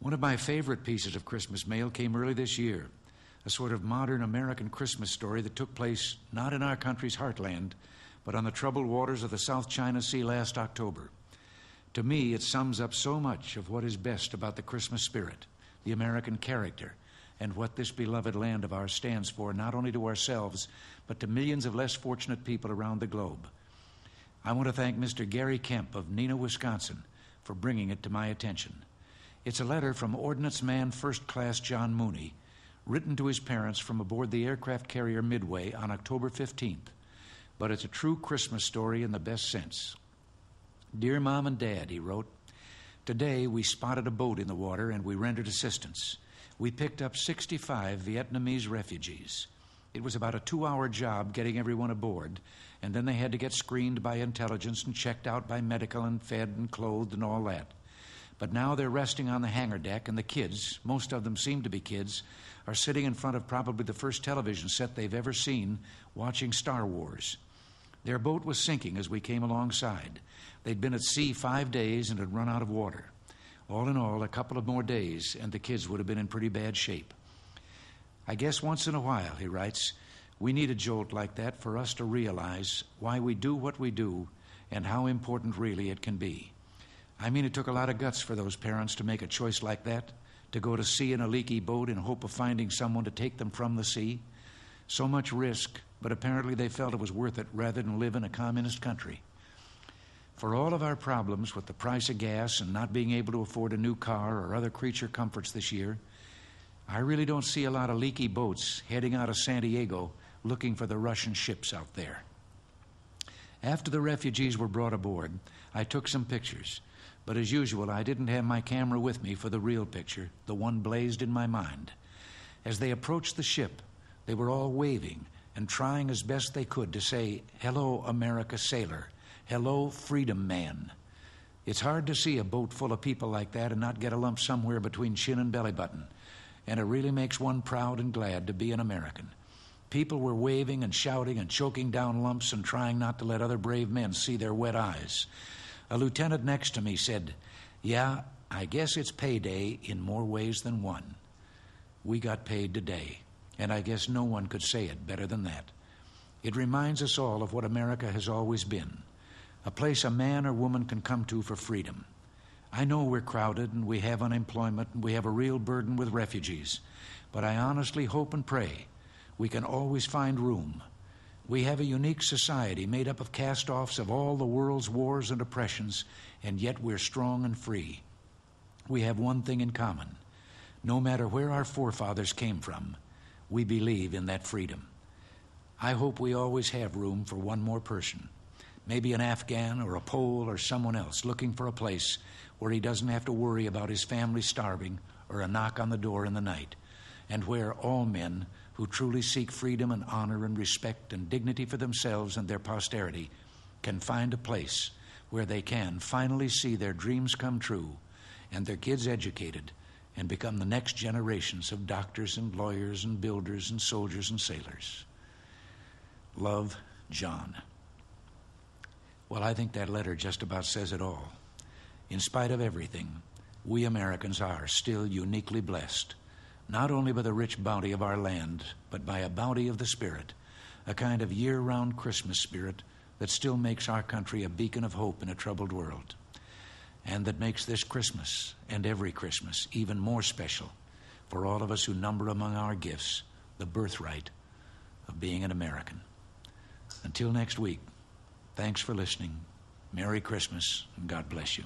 One of my favorite pieces of Christmas mail came early this year, a sort of modern American Christmas story that took place not in our country's heartland, but on the troubled waters of the South China Sea last October. To me, it sums up so much of what is best about the Christmas spirit, the American character, and what this beloved land of ours stands for, not only to ourselves, but to millions of less fortunate people around the globe. I want to thank Mr. Gary Kemp of Neenah, Wisconsin, for bringing it to my attention. It's a letter from Ordnance Man First Class John Mooney, written to his parents from aboard the aircraft carrier Midway on October 15th. But it's a true Christmas story in the best sense. Dear Mom and Dad, he wrote, today we spotted a boat in the water and we rendered assistance. We picked up 65 Vietnamese refugees. It was about a 2-hour job getting everyone aboard, and then they had to get screened by intelligence and checked out by medical and fed and clothed and all that. But now they're resting on the hangar deck, and the kids, most of them seem to be kids, are sitting in front of probably the first television set they've ever seen, watching Star Wars. Their boat was sinking as we came alongside. They'd been at sea 5 days and had run out of water. All in all, a couple of more days, and the kids would have been in pretty bad shape. I guess once in a while, he writes, we need a jolt like that for us to realize why we do what we do and how important really it can be. I mean, it took a lot of guts for those parents to make a choice like that, to go to sea in a leaky boat in hope of finding someone to take them from the sea. So much risk, but apparently they felt it was worth it rather than live in a communist country. For all of our problems with the price of gas and not being able to afford a new car or other creature comforts this year, I really don't see a lot of leaky boats heading out of San Diego looking for the Russian ships out there. After the refugees were brought aboard, I took some pictures. But as usual, I didn't have my camera with me for the real picture, the one blazed in my mind. As they approached the ship, they were all waving and trying as best they could to say, "Hello, America sailor. Hello, freedom man." It's hard to see a boat full of people like that and not get a lump somewhere between chin and belly button. And it really makes one proud and glad to be an American. People were waving and shouting and choking down lumps and trying not to let other brave men see their wet eyes. A lieutenant next to me said, "Yeah, I guess it's payday in more ways than one." We got paid today, and I guess no one could say it better than that. It reminds us all of what America has always been, a place a man or woman can come to for freedom. I know we're crowded and we have unemployment and we have a real burden with refugees, but I honestly hope and pray we can always find room. We have a unique society made up of cast-offs of all the world's wars and oppressions, and yet we're strong and free. We have one thing in common. No matter where our forefathers came from, we believe in that freedom. I hope we always have room for one more person, maybe an Afghan or a Pole or someone else looking for a place where he doesn't have to worry about his family starving or a knock on the door in the night, and where all men who truly seek freedom and honor and respect and dignity for themselves and their posterity can find a place where they can finally see their dreams come true and their kids educated and become the next generations of doctors and lawyers and builders and soldiers and sailors. Love, John. Well, I think that letter just about says it all. In spite of everything, we Americans are still uniquely blessed, not only by the rich bounty of our land, but by a bounty of the Spirit, a kind of year-round Christmas spirit that still makes our country a beacon of hope in a troubled world, and that makes this Christmas and every Christmas even more special for all of us who number among our gifts the birthright of being an American. Until next week, thanks for listening. Merry Christmas, and God bless you.